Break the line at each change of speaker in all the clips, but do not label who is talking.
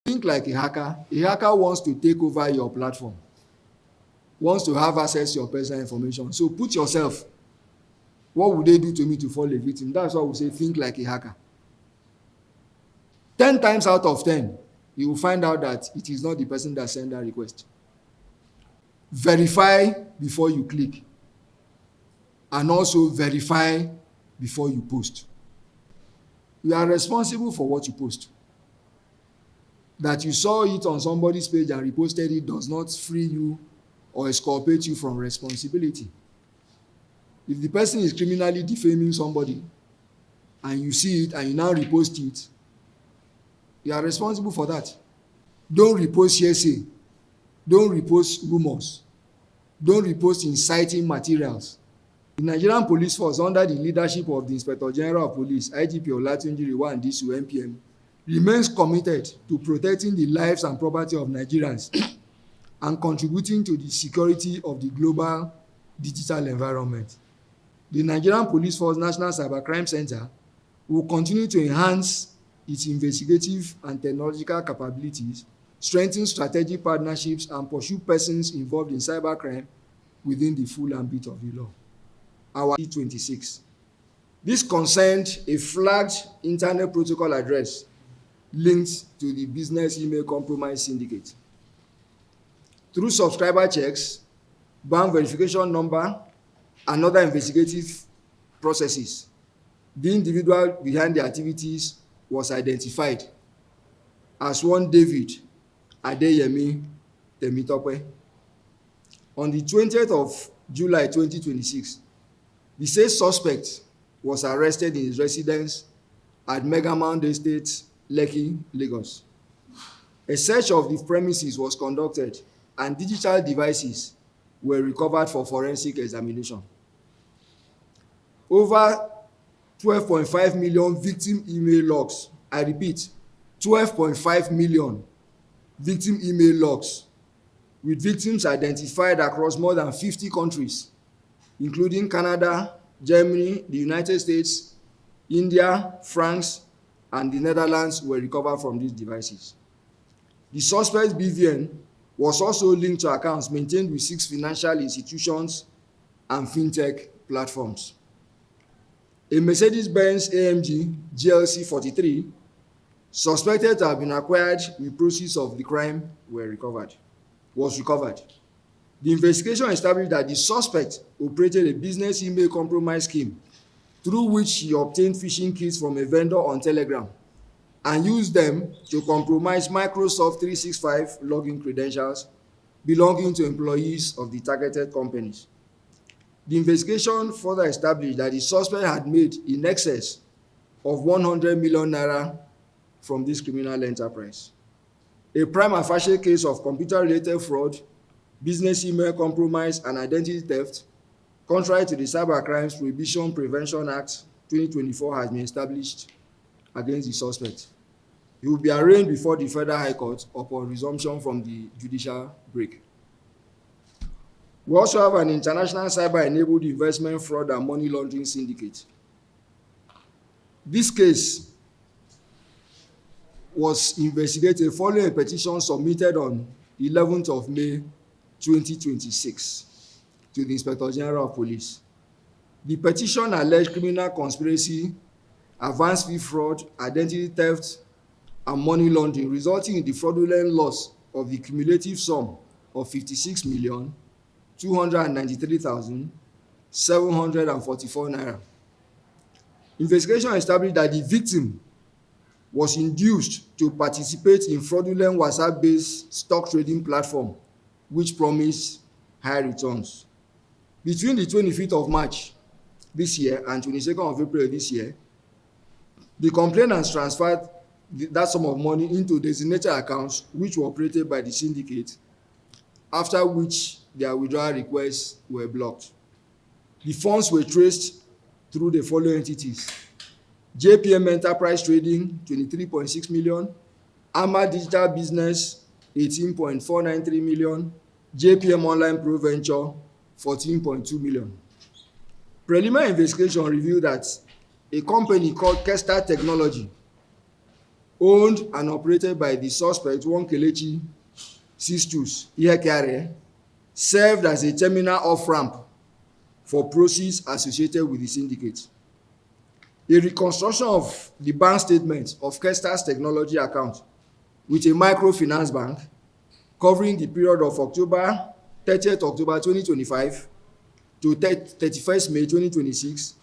Think like a hacker. A hacker wants to take over your platform, wants to have access to your personal information. So put yourself, what would they do to me to fall a victim? That's why we say think like a hacker. 10 times out of 10, you will find out that it is not the person that sent that request. Verify before you click, and also verify before you post. You are responsible for what you post. That you saw it on somebody's page and reposted it does not free you or exculpate you from responsibility. If the person is criminally defaming somebody and you see it and you now repost it, you are responsible for that. Don't repost hearsay. Don't repost rumors. Don't repost inciting materials. The Nigerian Police Force, under the leadership of the Inspector General of Police, IGP Olatunji Rewa Ndisu, NPM, remains committed to protecting the lives and property of Nigerians and contributing to the security of the global digital environment. The Nigerian Police Force National Cybercrime Center will continue to enhance its investigative and technological capabilities, strengthen strategic partnerships, and pursue persons involved in cybercrime within the full ambit of the law. Our 26. This concerned a flagged internet protocol address linked to the business email compromise syndicate. Through subscriber checks, bank verification number, and other investigative processes, the individual behind the activities was identified as one David Adeyemi Temitope. On the 20th of July 2026, the said suspect was arrested in his residence at Megamount Estate, Lekki, Lagos. A search of the premises was conducted and digital devices were recovered for forensic examination. Over 12.5 million victim email logs, I repeat, 12.5 million victim email logs, with victims identified across more than 50 countries, including Canada, Germany, the United States, India, France, and the Netherlands, were recovered from these devices. The suspect's BVN was also linked to accounts maintained with 6 financial institutions and fintech platforms. A Mercedes-Benz AMG GLC 43, suspected to have been acquired with proceeds of the crime, was recovered. The investigation established that the suspect operated a business email compromise scheme through which he obtained phishing kits from a vendor on Telegram and used them to compromise Microsoft 365 login credentials belonging to employees of the targeted companies. The investigation further established that the suspect had made in excess of 100 million naira from this criminal enterprise. A prima facie case of computer-related fraud, business email compromise, and identity theft, contrary to the Cybercrimes Prohibition Prevention Act 2024, has been established against the suspect. He will be arraigned before the Federal High Court upon resumption from the judicial break. We also have an international cyber-enabled investment fraud and money laundering syndicate. This case was investigated following a petition submitted on the 11th of May 2026 to the Inspector General of Police. The petition alleged criminal conspiracy, advance fee fraud, identity theft, and money laundering, resulting in the fraudulent loss of the cumulative sum of 56,293,744 naira. Investigation established that the victim was induced to participate in fraudulent WhatsApp-based stock trading platform, which promised high returns. Between the 25th of March this year and 22nd of April this year, the complainants transferred that sum of money into designated accounts which were operated by the syndicate, after which their withdrawal requests were blocked. The funds were traced through the following entities: JPM Enterprise Trading, 23.6 million, Ama Digital Business, 18.493 million, JPM Online Pro Venture, 14.2 million. Preliminary investigation revealed that a company called Kester Technology owned and operated by the suspect, one Kelechi Sistus Ihekare, served as a terminal off-ramp for proceeds associated with the syndicate. A reconstruction of the bank statement of Kestar's technology account with a microfinance bank covering the period of 30th October 2025 to 31st May 2026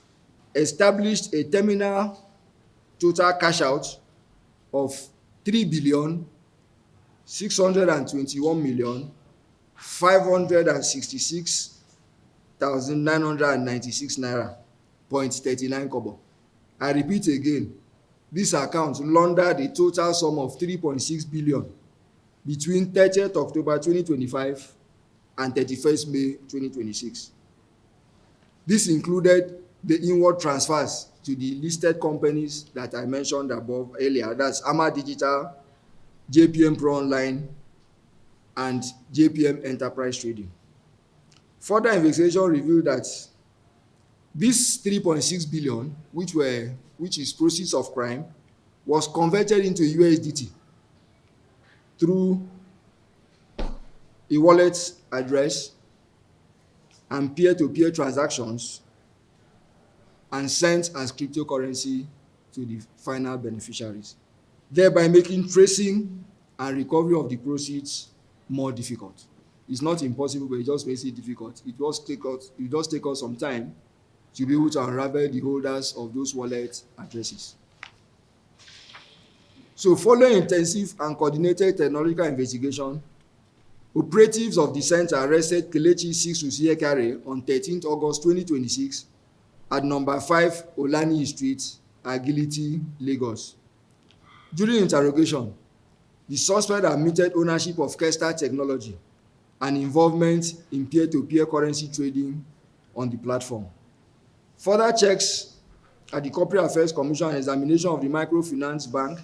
established a terminal total cash out of 3,621,566,996 naira 0.39 kobo. I repeat again, this account laundered a total sum of 3.6 billion between 30th October 2025 and 31st May 2026. This included the inward transfers to the listed companies that I mentioned above earlier, that's Ama Digital, JPM Pro Online, and JPM Enterprise Trading. Further investigation revealed that this 3.6 billion, which is proceeds of crime, was converted into USDT through a wallet address and peer-to-peer transactions and sent as cryptocurrency to the final beneficiaries, thereby making tracing and recovery of the proceeds more difficult. It's not impossible, but it just makes it difficult. It does take us some time to be able to unravel the holders of those wallet addresses. So following intensive and coordinated technological investigation, operatives of the center arrested Kelechi Sistus Ihekare on 13th August 2026 at number 5 Olaniyi Street, Agility, Lagos. During interrogation, the suspect admitted ownership of Kestar technology and involvement in peer-to-peer currency trading on the platform. Further checks at the Corporate Affairs Commission and examination of the microfinance bank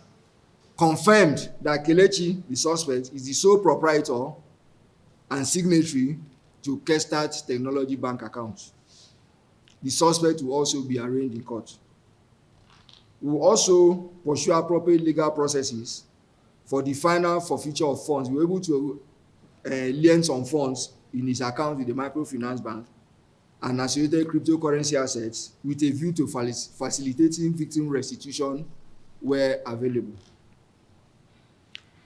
confirmed that Kelechi, the suspect, is the sole proprietor and signatory to Kestar's technology bank account. The suspect will also be arraigned in court. We will also pursue appropriate legal processes for the final forfeiture of funds. We were able to lend some funds in his account with the microfinance bank and associated cryptocurrency assets with a view to facilitating victim restitution where available.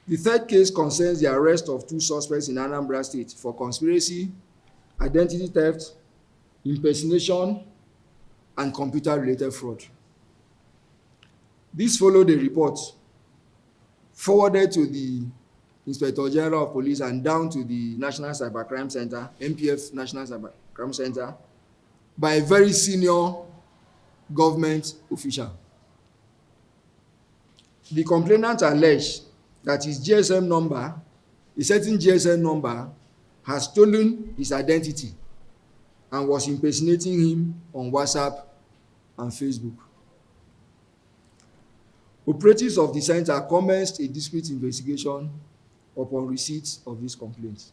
The third case concerns the arrest of 2 suspects in Anambra State for conspiracy, identity theft, impersonation, and computer-related fraud. This followed a report forwarded to the Inspector General of Police and down to the National Cybercrime Center, NPF National Cybercrime Center, by a very senior government official. The complainant alleged that his GSM number, a certain GSM number, has stolen his identity and was impersonating him on WhatsApp and Facebook. Operatives of the center commenced a discreet investigation upon receipt of this complaint.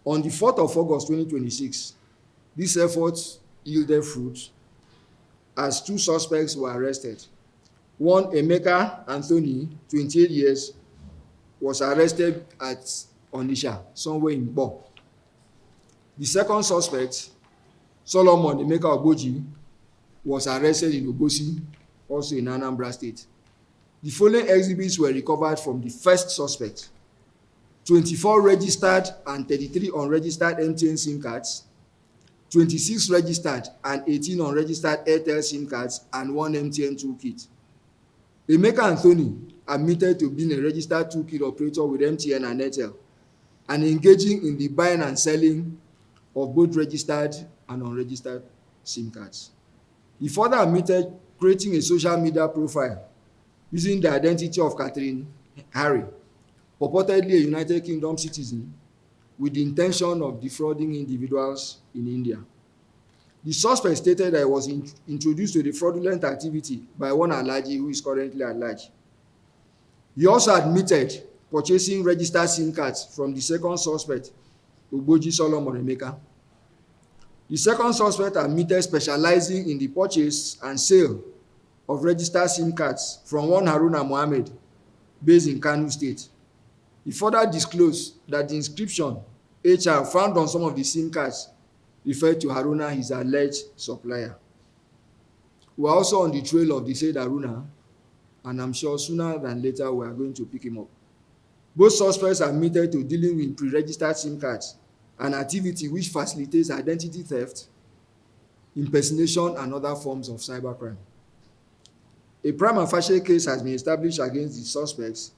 On the 4th of August 2026, this effort yielded fruit as 2 suspects were arrested. One, Emeka Anthony, 28 years, was arrested at Onitsha, somewhere in Bo. The second suspect, Solomon Emeka Ogboji, was arrested in Obosi, also in Anambra State. The following exhibits were recovered from the first suspect: 24 registered and 33 unregistered MTN SIM cards, 26 registered and 18 unregistered Airtel SIM cards, and 1 MTN toolkit. Emeka Anthony admitted to being a registered toolkit operator with MTN and Airtel and engaging in the buying and selling of both registered and unregistered SIM cards. He further admitted creating a social media profile using the identity of Catherine Harry, purportedly a United Kingdom citizen, with the intention of defrauding individuals in India. The suspect stated that he was introduced to the fraudulent activity by one Alhaji who is currently at large. He also admitted purchasing registered SIM cards from the second suspect, Ogboji Solomon Emeka. The second suspect admitted specializing in the purchase and sale of registered SIM cards from one Haruna Mohammed, based in Kano State. He further disclosed that the inscription HR found on some of the SIM cards referred to Haruna, his alleged supplier. We are also on the trail of the said Haruna, and I'm sure sooner than later we are going to pick him up. Both suspects admitted to dealing with pre-registered SIM cards, an activity which facilitates identity theft, impersonation, and other forms of cybercrime. A prima facie case has been established against the suspects,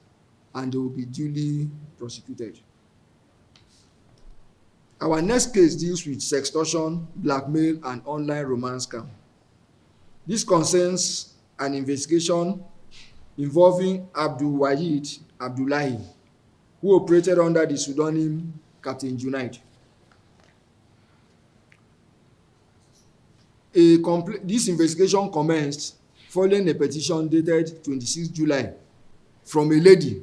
and they will be duly prosecuted. Our next case deals with sextortion, blackmail, and online romance scam. This concerns an investigation involving Abdul Wahid Abdullahi, who operated under the pseudonym Captain Junaid. This investigation commenced following a petition dated 26 July from a lady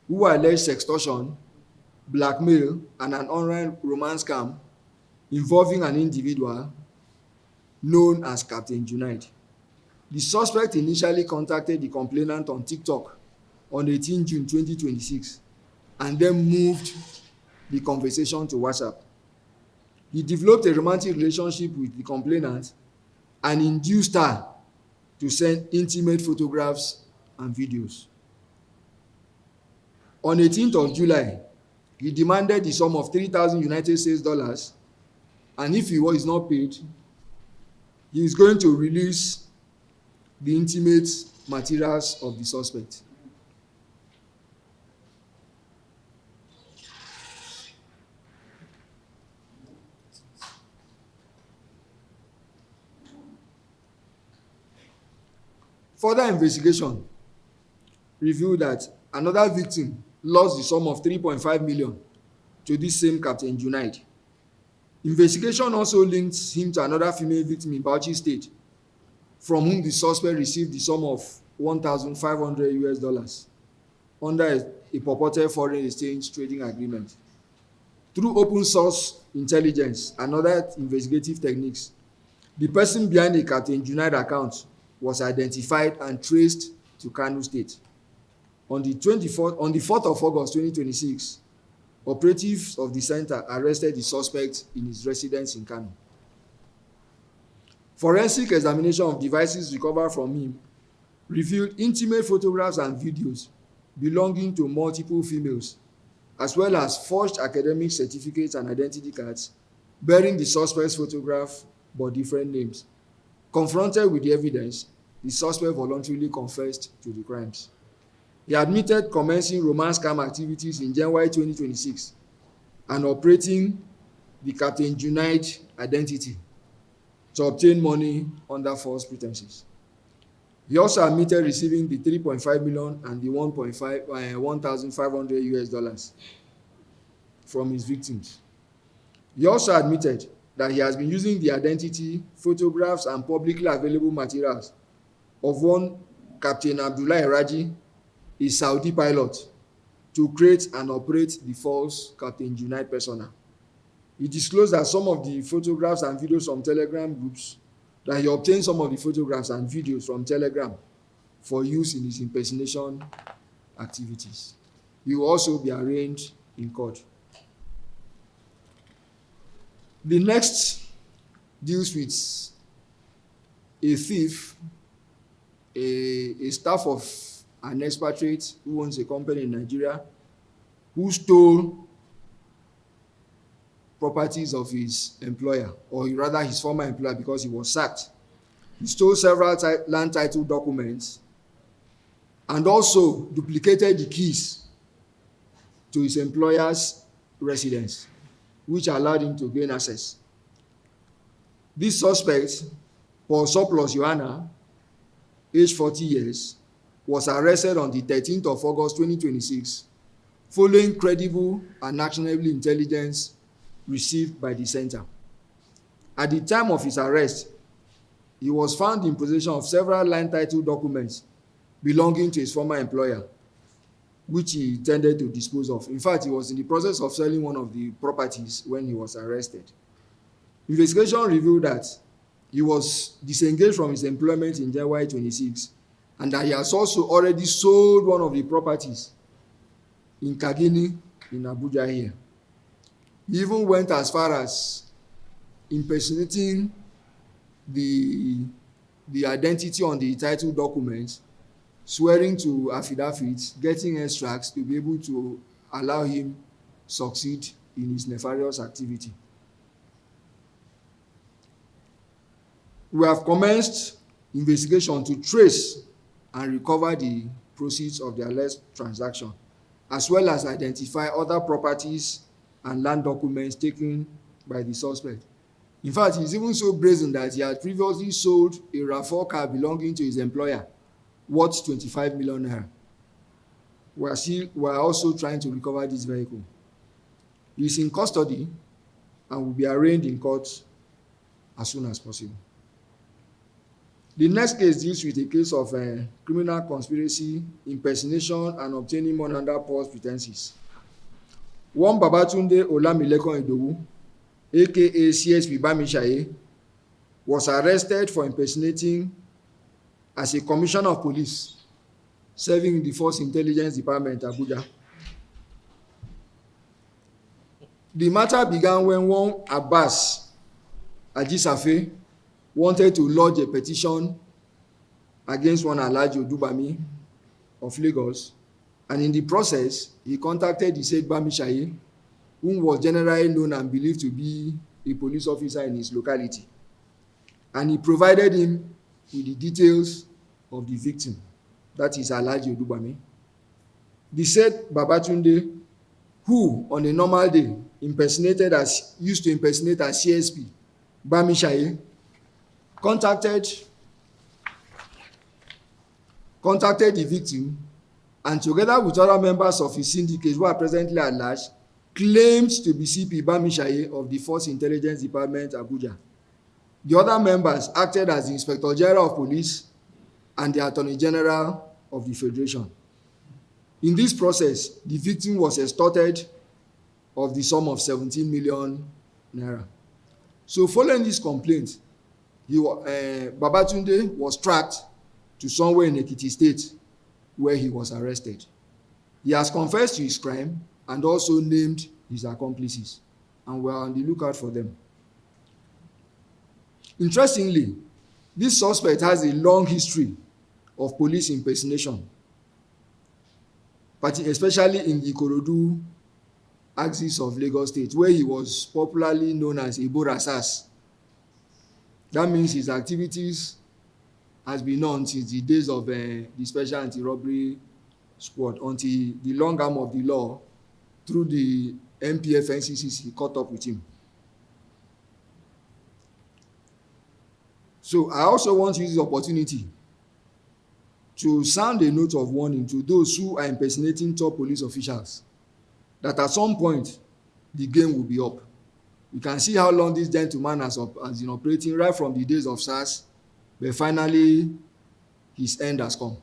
who alleged sextortion, blackmail, and an online romance scam involving an individual known as Captain Junaid. The suspect initially contacted the complainant on TikTok on 18 June 2026 and then moved the conversation to WhatsApp. He developed a romantic relationship with the complainant and induced her to send intimate photographs and videos. On 18th of July, he demanded the sum of 3,000 United States dollars, and if he is not paid, he is going to release the intimate materials of the suspect. Further investigation revealed that another victim lost the sum of 3.5 million to this same Captain Junaid. Investigation also links him to another female victim in Bauchi State, from whom the suspect received the sum of $1,500 under a purported foreign exchange trading agreement. Through open source intelligence and other investigative techniques, the person behind the Captain Junaid account was identified and traced to Kano State. On the 4th of August 2026, operatives of the center arrested the suspect in his residence in Kano. Forensic examination of devices recovered from him revealed intimate photographs and videos belonging to multiple females, as well as forged academic certificates and identity cards bearing the suspect's photograph but different names. Confronted with the evidence, the suspect voluntarily confessed to the crimes. He admitted commencing romance scam activities in January 2026 and operating the Captain Junaid identity to obtain money under false pretenses. He also admitted receiving the 3.5 million and the $1,500 from his victims. He also admitted that he has been using the identity, photographs, and publicly available materials of one Captain Abdullahi Raji, a Saudi pilot, to create and operate the false Captain Junaid persona. He disclosed that some of the photographs and videos from Telegram groups, that he obtained some of the photographs and videos from Telegram for use in his impersonation activities. He will also be arraigned in court. The next deals with a thief, a staff of an expatriate who owns a company in Nigeria, who stole properties of his employer, or rather his former employer, because he was sacked. He stole several land title documents and also duplicated the keys to his employer's residence, which allowed him to gain access. This suspect, Paul Surplus Joanna, aged 40 years, was arrested on the 13th of August 2026 following credible and actionable intelligence received by the center. At the time of his arrest, he was found in possession of several land title documents belonging to his former employer, which he intended to dispose of. In fact, he was in the process of selling one of the properties when he was arrested. Investigation revealed that he was disengaged from his employment in January 26 and that he has also already sold one of the properties in Kagini in Abuja here. He even went as far as impersonating the identity on the title documents, swearing to affidavits, getting extracts to be able to allow him succeed in his nefarious activity. We have commenced investigation to trace and recover the proceeds of the alleged transaction, as well as identify other properties and land documents taken by the suspect. In fact, he's even so brazen that he had previously sold a RAV4 car belonging to his employer worth 25 million naira. We are also trying to recover this vehicle. He is in custody and will be arraigned in court as soon as possible. The next case deals with a case of criminal conspiracy, impersonation, and obtaining money under false pretenses. One Babatunde Olamilekon Idowu, aka CSP Bamishaye, was arrested for impersonating as a commissioner of police serving in the Force Intelligence Department, Abuja. The matter began when one Abbas Ajisafe wanted to lodge a petition against one Alhaji Odubami of Lagos, and in the process, he contacted the said Bamishaye, whom was generally known and believed to be a police officer in his locality, and he provided him with the details of the victim, that is Alhaji Odubami. The said Babatunde, who on a normal day used to impersonate as CSP Bamishaye, contacted the victim, and together with other members of his syndicate who are presently at large, claimed to be CP Bamishaye of the Force Intelligence Department, Abuja. The other members acted as the Inspector General of Police and the Attorney General of the Federation. In this process, the victim was extorted of the sum of 17 million naira. So following this complaint, Babatunde was tracked to somewhere in Ekiti State where he was arrested. He has confessed to his crime and also named his accomplices, and we are on the lookout for them. Interestingly, this suspect has a long history of police impersonation, especially in the Ikorodu axis of Lagos State, where he was popularly known as Ibo Rasas. That means his activities has been known since the days of the Special Anti-Robbery Squad, until the long arm of the law through the MPF NCCC caught up with him. So I also want to use this opportunity to sound a note of warning to those who are impersonating top police officials, that at some point the game will be up. You can see how long this gentleman has been operating right from the days of SARS, but finally his end has come.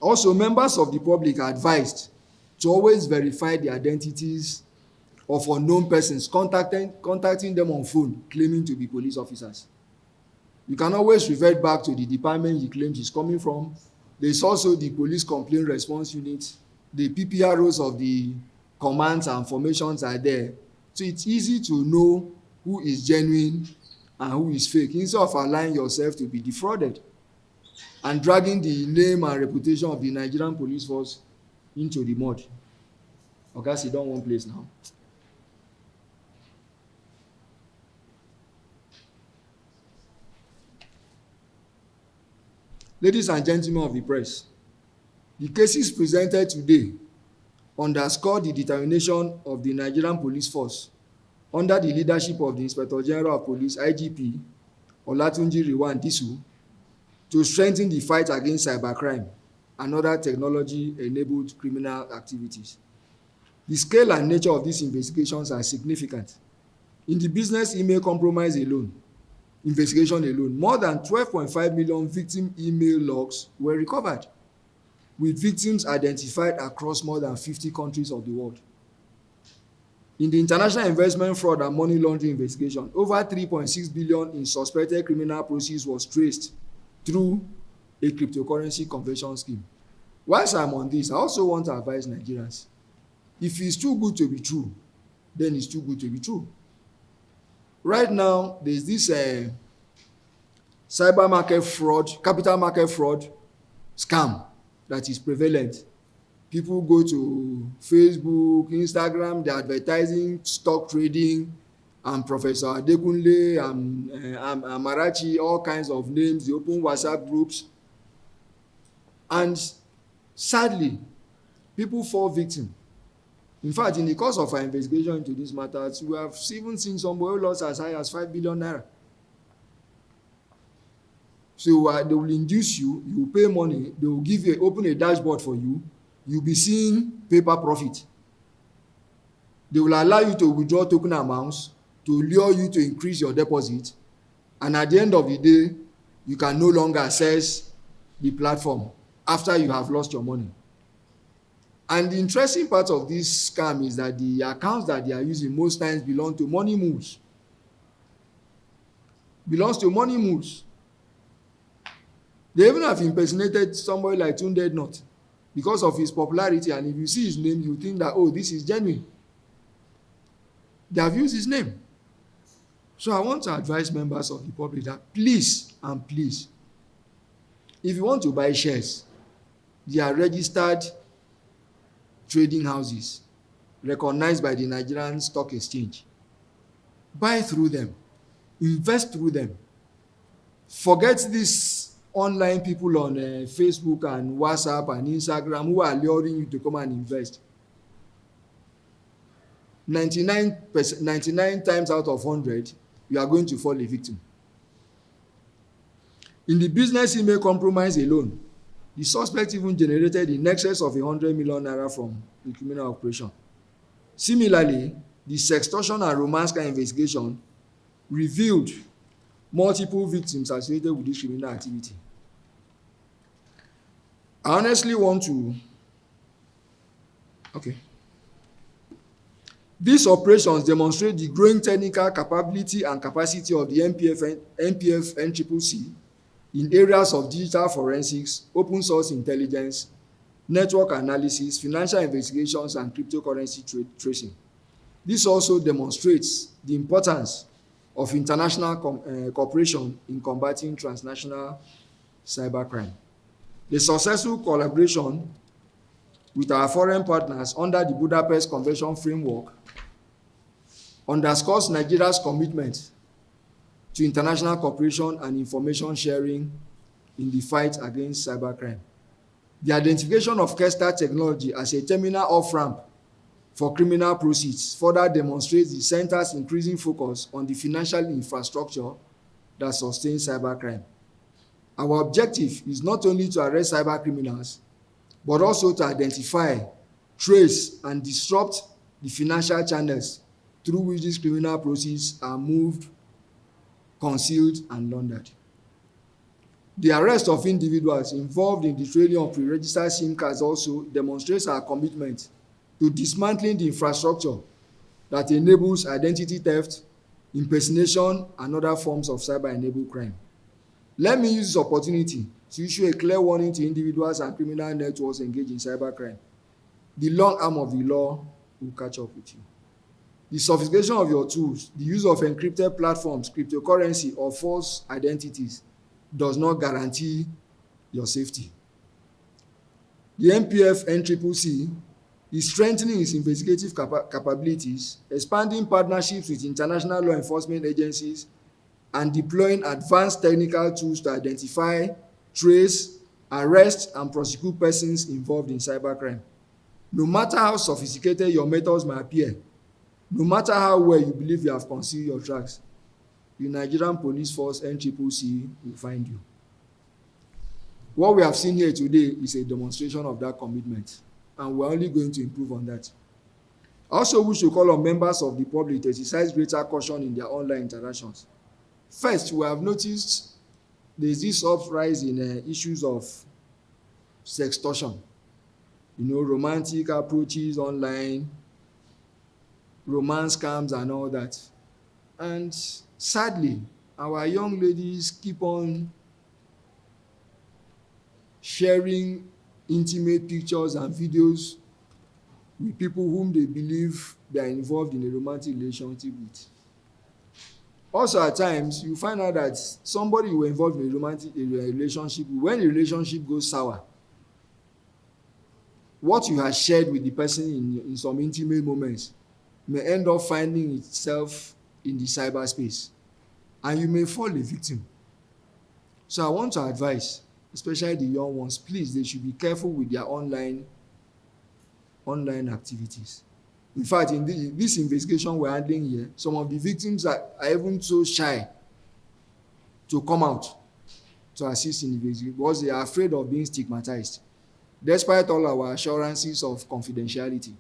Also, members of the public are advised to always verify the identities of unknown persons contacting them on phone claiming to be police officers. You can always revert back to the department you claim he's coming from. There is also the police complaint response unit. The PPROs of the commands and formations are there. So it's easy to know who is genuine and who is fake, instead of allowing yourself to be defrauded and dragging the name and reputation of the Nigerian police force into the mud. Okay, sit down one place now. Ladies and gentlemen of the press, the cases presented today underscore the determination of the Nigerian police force under the leadership of the Inspector General of Police, IGP Olatunji Riwan Disu, to strengthen the fight against cybercrime and other technology-enabled criminal activities. The scale and nature of these investigations are significant. In the business email compromise investigation alone, more than 12.5 million victim email logs were recovered, with victims identified across more than 50 countries of the world. In the international investment fraud and money laundering investigation, over 3.6 billion in suspected criminal proceeds was traced through a cryptocurrency conversion scheme. Whilst I'm on this, I also want to advise Nigerians, if it's too good to be true, then it's too good to be true. Right now, there's this cyber market fraud, capital market fraud scam that is prevalent. People go to Facebook, Instagram, they're advertising stock trading, and Professor Adekunle and Amarachi, all kinds of names. They open WhatsApp groups, and sadly, people fall victim. In fact, in the course of our investigation into this matter, we have even seen somebody who lost as high as 5 billion naira. So they will induce you, you will pay money, they will give you, open a dashboard for you, you'll be seeing paper profit. They will allow you to withdraw token amounts to lure you to increase your deposit, and at the end of the day, you can no longer access the platform after you have lost your money. And the interesting part of this scam is that the accounts that they are using most times belong to money moves. Belongs to money moves. They even have impersonated somebody like Tunde Not because of his popularity, and if you see his name, you think that, oh, this is genuine. They have used his name. So I want to advise members of the public that please and please, if you want to buy shares, they are registered trading houses recognized by the Nigerian Stock Exchange. Buy through them. Invest through them. Forget these online people on Facebook and WhatsApp and Instagram who are luring you to come and invest. 99 times out of 100, you are going to fall a victim. In the business email compromise alone, the suspect even generated in excess of 100 million naira from the criminal operation. Similarly, the sextortion and romance crime investigation revealed multiple victims associated with this criminal activity. I honestly want to, these operations demonstrate the growing technical capability and capacity of the NPF NCCC in areas of digital forensics, open source intelligence, network analysis, financial investigations, and cryptocurrency tracing. This also demonstrates the importance of international cooperation in combating transnational cybercrime. The successful collaboration with our foreign partners under the Budapest Convention framework underscores Nigeria's commitment to international cooperation and information sharing in the fight against cybercrime. The identification of Kestar technology as a terminal off-ramp for criminal proceeds further demonstrates the center's increasing focus on the financial infrastructure that sustains cybercrime. Our objective is not only to arrest cyber criminals, but also to identify, trace, and disrupt the financial channels through which these criminal proceeds are moved, concealed, and laundered. The arrest of individuals involved in the trading of pre-registered SIM cards also demonstrates our commitment to dismantling the infrastructure that enables identity theft, impersonation, and other forms of cyber-enabled crime. Let me use this opportunity to issue a clear warning to individuals and criminal networks engaged in cybercrime. The long arm of the law will catch up with you. The sophistication of your tools, the use of encrypted platforms, cryptocurrency, or false identities does not guarantee your safety. The NPF NCCC is strengthening its investigative capabilities, expanding partnerships with international law enforcement agencies, and deploying advanced technical tools to identify, trace, arrest, and prosecute persons involved in cybercrime. No matter how sophisticated your methods may appear, no matter how well you believe you have concealed your tracks, the Nigerian Police Force NCCC will find you. What we have seen here today is a demonstration of that commitment, and we're only going to improve on that. I also wish to call on members of the public to exercise greater caution in their online interactions. First, we have noticed there's this uprise in issues of sextortion. Romantic approaches online, romance scams, and all that. And sadly, our young ladies keep on sharing intimate pictures and videos with people whom they believe they are involved in a romantic relationship with. Also, at times, you find out that somebody you were involved in a relationship with, when the relationship goes sour, what you have shared with the person in some intimate moments may end up finding itself in the cyberspace, and you may fall a victim. So I want to advise, especially the young ones, please, they should be careful with their online activities. In fact, in this investigation we're handling here, some of the victims are even so shy to come out to assist in the investigation because they are afraid of being stigmatized, despite all our assurances of confidentiality.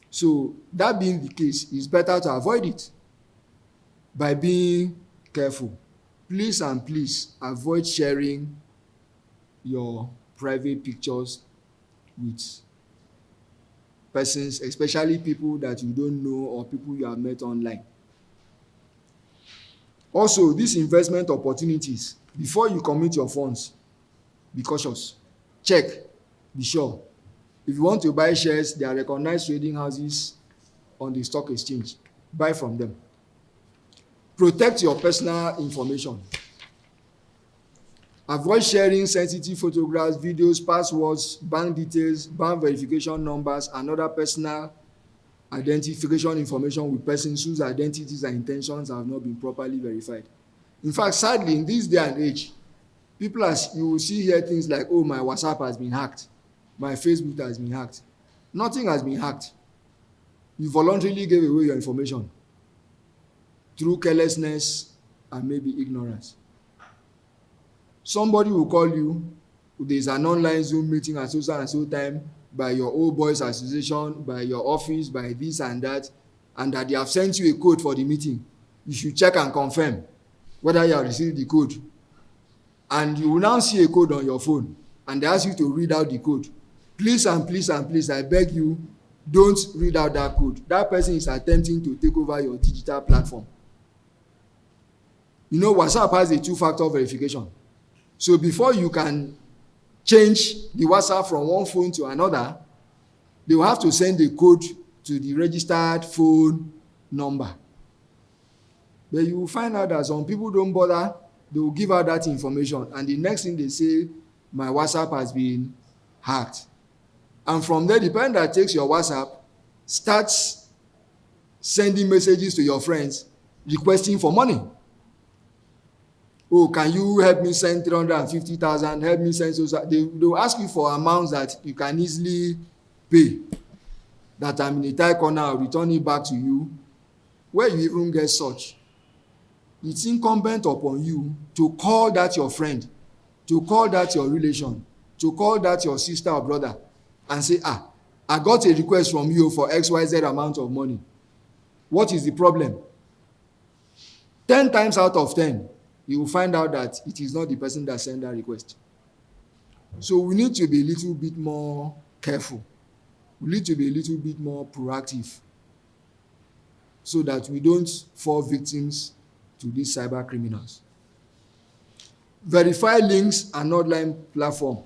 So, that being the case, it's better to avoid it by being careful. Please and please avoid sharing your private pictures with persons, especially people that you don't know or people you have met online. Also, these investment opportunities, before you commit your funds, be cautious. Check, be sure. If you want to buy shares, there are recognized trading houses on the stock exchange. Buy from them. Protect your personal information. Avoid sharing sensitive photographs, videos, passwords, bank details, bank verification numbers, and other personal identification information with persons whose identities and intentions have not been properly verified. In fact, sadly, in this day and age, you will see here things like, oh, my WhatsApp has been hacked, my Facebook has been hacked. Nothing has been hacked. You voluntarily gave away your information through carelessness and maybe ignorance. Somebody will call you, there's an online Zoom meeting at so and so time by your old boys association, by your office, by this and that they have sent you a code for the meeting. You should check and confirm whether you have received the code. And you will now see a code on your phone, and they ask you to read out the code. Please and please and please, I beg you, don't read out that code. That person is attempting to take over your digital platform. You know, WhatsApp has a two-factor verification. So before you can change the WhatsApp from one phone to another, they will have to send a code to the registered phone number. But you will find out that some people don't bother. They will give out that information, and the next thing they say, my WhatsApp has been hacked. And from there, the person that takes your WhatsApp starts sending messages to your friends requesting for money. Oh, can you help me send 350,000? Help me send so. They will ask you for amounts that you can easily pay. That I'm in a tight corner, I'll return it back to you. Where you even get such, it's incumbent upon you to call that your friend, to call that your relation, to call that your sister or brother and say, I got a request from you for XYZ amount of money. What is the problem? 10 times out of 10, you will find out that it is not the person that sent that request. So we need to be a little bit more careful. We need to be a little bit more proactive so that we don't fall victims to these cyber criminals. Verify links and online platform.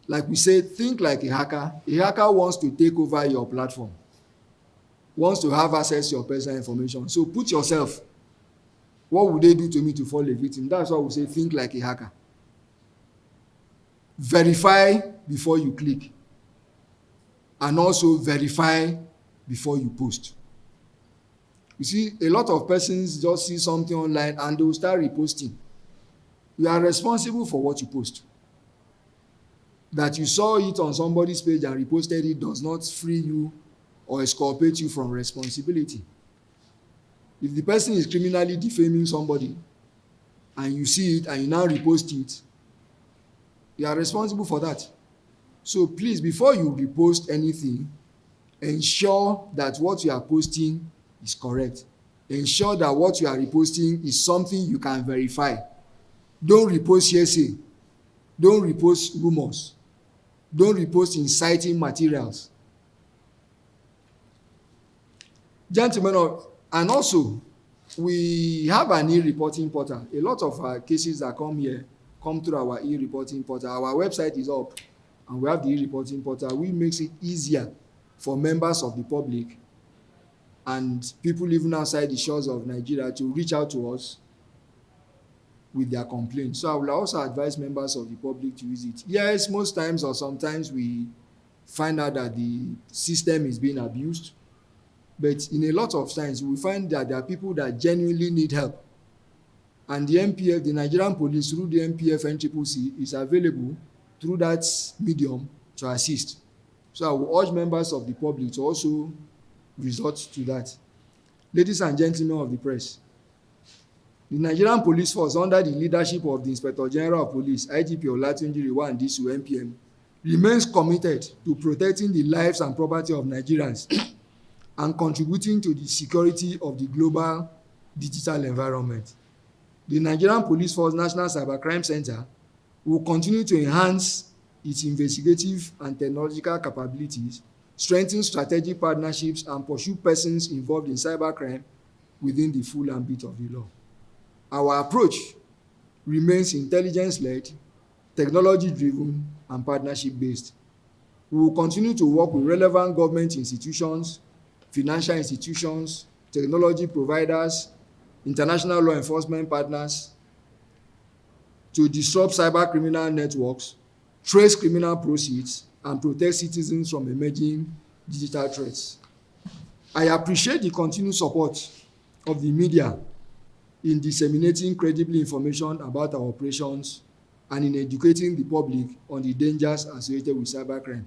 Like we said, think like a hacker. A hacker wants to take over your platform, wants to have access to your personal information. So put yourself, what would they do to me to fall a victim? That's why we say think like a hacker. Verify before you click. And also verify before you post. You see, a lot of persons just see something online and they will start reposting. You are responsible for what you post. That you saw it on somebody's page and reposted it does not free you or exculpate you from responsibility. If the person is criminally defaming somebody and you see it and you now repost it, you are responsible for that. So please, before you repost anything, ensure that what you are posting is correct. Ensure that what you are reposting is something you can verify. Don't repost hearsay. Don't repost rumors. Don't repost inciting materials. Gentlemen, and also, we have an e-reporting portal. A lot of cases that come here come through our e-reporting portal. Our website is up and we have the e-reporting portal, which makes it easier for members of the public and people living outside the shores of Nigeria to reach out to us with their complaints. So I will also advise members of the public to use it. Yes, most times or sometimes we find out that the system is being abused, but in a lot of times we find that there are people that genuinely need help, and the MPF, the Nigerian police, through the MPF NCCC, is available through that medium to assist. So I will urge members of the public to also resort to that. Ladies and gentlemen of the press, the Nigerian police force, under the leadership of the Inspector General of Police, IGP Olatunji Rewa Ndisu, MPM, remains committed to protecting the lives and property of Nigerians and contributing to the security of the global digital environment. The Nigerian Police Force National Cybercrime Center will continue to enhance its investigative and technological capabilities, strengthen strategic partnerships, and pursue persons involved in cybercrime within the full ambit of the law. Our approach remains intelligence-led, technology-driven, and partnership-based. We will continue to work with relevant government institutions, financial institutions, technology providers, international law enforcement partners to disrupt cyber criminal networks, trace criminal proceeds, and protect citizens from emerging digital threats. I appreciate the continued support of the media in disseminating credible information about our operations and in educating the public on the dangers associated with cybercrime.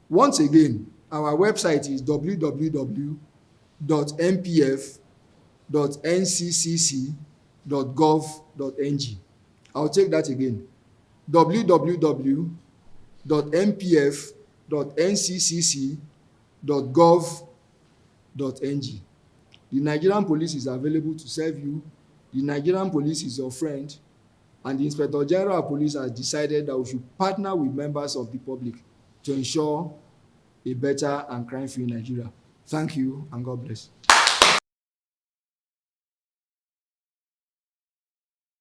Once again, our website is www.mpf.nccc.gov.ng. I'll take that again. www.mpf.nccc.gov.ng. The Nigerian police is available to serve you. The Nigerian police is your friend, and the Inspector General of Police has decided that we should partner with members of the public to ensure a better and crime-free Nigeria. Thank you, and God bless.